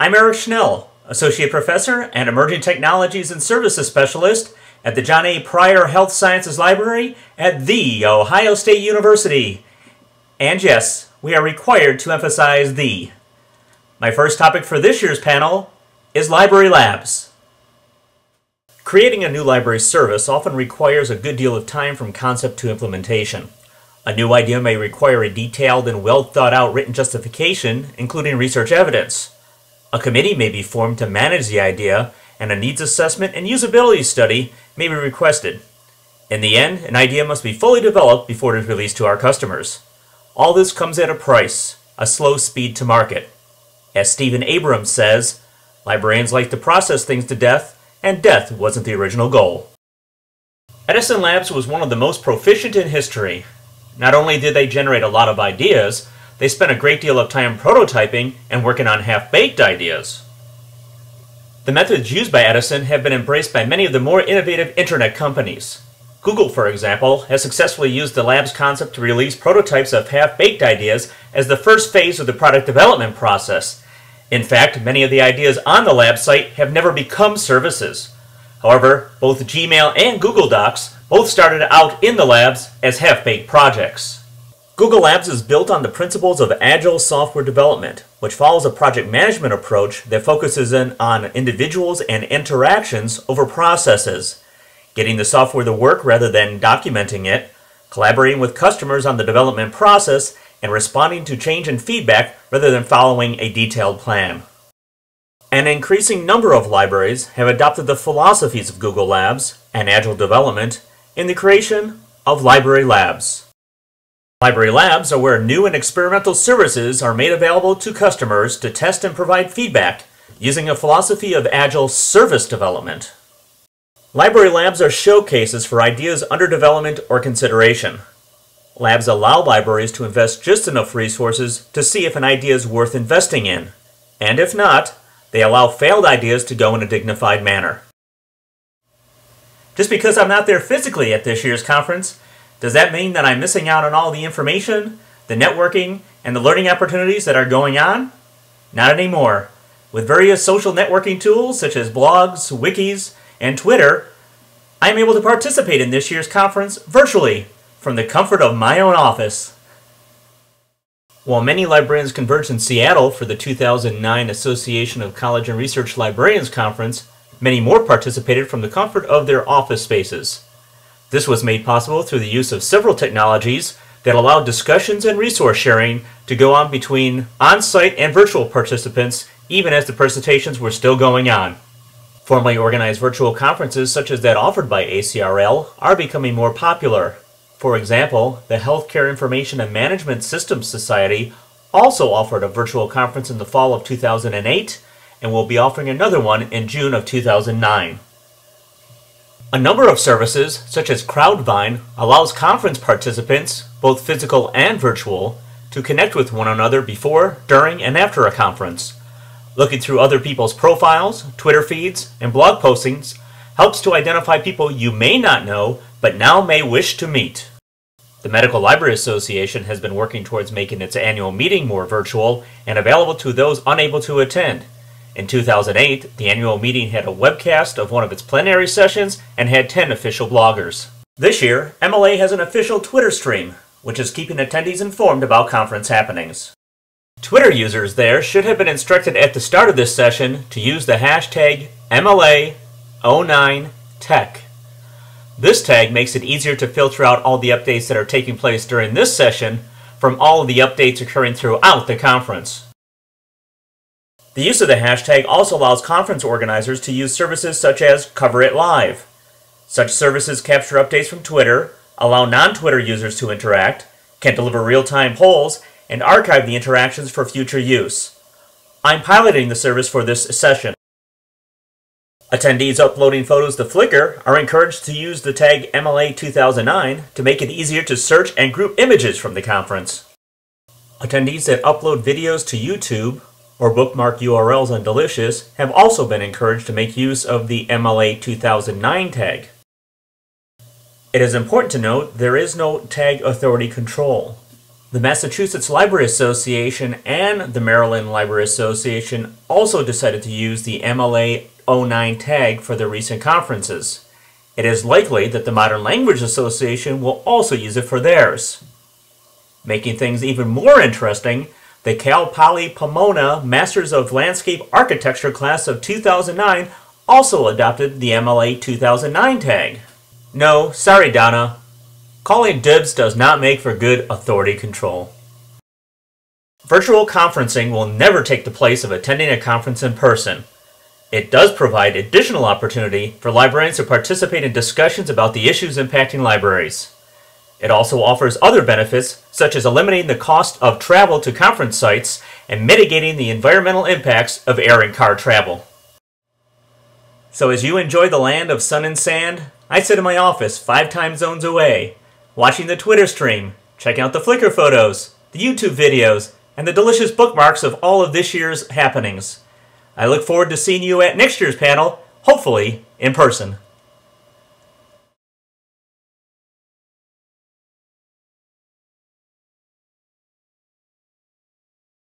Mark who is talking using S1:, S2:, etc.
S1: I'm Eric Schnell, Associate Professor and Emerging Technologies and Services Specialist at the John A. Pryor Health Sciences Library at The Ohio State University. And yes, we are required to emphasize the. My first topic for this year's panel is library labs. Creating a new library service often requires a good deal of time from concept to implementation. A new idea may require a detailed and well-thought-out written justification, including research evidence. A committee may be formed to manage the idea, and a needs assessment and usability study may be requested. In the end, an idea must be fully developed before it is released to our customers. All this comes at a price, a slow speed to market. As Stephen Abrams says, librarians like to process things to death, and death wasn't the original goal. Edison Labs was one of the most proficient in history. Not only did they generate a lot of ideas, they spent a great deal of time prototyping and working on half-baked ideas. The methods used by Edison have been embraced by many of the more innovative internet companies. Google, for example, has successfully used the labs concept to release prototypes of half-baked ideas as the first phase of the product development process. In fact, many of the ideas on the lab site have never become services. However, both Gmail and Google Docs both started out in the labs as half-baked projects. Google Labs is built on the principles of agile software development, which follows a project management approach that focuses on individuals and interactions over processes, getting the software to work rather than documenting it, collaborating with customers on the development process, and responding to change and feedback rather than following a detailed plan. An increasing number of libraries have adopted the philosophies of Google Labs and agile development in the creation of library labs. Library labs are where new and experimental services are made available to customers to test and provide feedback using a philosophy of agile service development. Library labs are showcases for ideas under development or consideration. Labs allow libraries to invest just enough resources to see if an idea is worth investing in, and if not, they allow failed ideas to go in a dignified manner. Just because I'm not there physically at this year's conference, does that mean that I'm missing out on all the information, the networking, and the learning opportunities that are going on? Not anymore. With various social networking tools such as blogs, wikis, and Twitter, I'm able to participate in this year's conference virtually from the comfort of my own office. While many librarians converged in Seattle for the 2009 Association of College and Research Librarians Conference, many more participated from the comfort of their office spaces. This was made possible through the use of several technologies that allowed discussions and resource sharing to go on between on-site and virtual participants even as the presentations were still going on. Formally organized virtual conferences such as that offered by ACRL are becoming more popular. For example, the Healthcare Information and Management Systems Society also offered a virtual conference in the fall of 2008 and will be offering another one in June of 2009. A number of services, such as Crowdvine, allows conference participants, both physical and virtual, to connect with one another before, during, and after a conference. Looking through other people's profiles, Twitter feeds, and blog postings helps to identify people you may not know but now may wish to meet. The Medical Library Association has been working towards making its annual meeting more virtual and available to those unable to attend. In 2008, the annual meeting had a webcast of one of its plenary sessions and had 10 official bloggers. This year, MLA has an official Twitter stream, which is keeping attendees informed about conference happenings. Twitter users there should have been instructed at the start of this session to use the hashtag MLA09Tech. This tag makes it easier to filter out all the updates that are taking place during this session from all of the updates occurring throughout the conference. The use of the hashtag also allows conference organizers to use services such as Cover It Live. Such services capture updates from Twitter, allow non-Twitter users to interact, can deliver real-time polls, and archive the interactions for future use. I'm piloting the service for this session. Attendees uploading photos to Flickr are encouraged to use the tag MLA2009 to make it easier to search and group images from the conference. Attendees that upload videos to YouTube or bookmark URLs on Delicious have also been encouraged to make use of the MLA2009 tag. It is important to note there is no tag authority control. The Massachusetts Library Association and the Maryland Library Association also decided to use the MLA 09 tag for their recent conferences. It is likely that the Modern Language Association will also use it for theirs. Making things even more interesting, the Cal Poly Pomona Masters of Landscape Architecture class of 2009 also adopted the MLA 2009 tag. No, sorry Donna. Calling dibs does not make for good authority control. Virtual conferencing will never take the place of attending a conference in person. It does provide additional opportunity for librarians to participate in discussions about the issues impacting libraries. It also offers other benefits, such as eliminating the cost of travel to conference sites and mitigating the environmental impacts of air and car travel. So as you enjoy the land of sun and sand, I sit in my office 5 time zones away, watching the Twitter stream, checking out the Flickr photos, the YouTube videos, and the delicious bookmarks of all of this year's happenings. I look forward to seeing you at next year's panel, hopefully in person.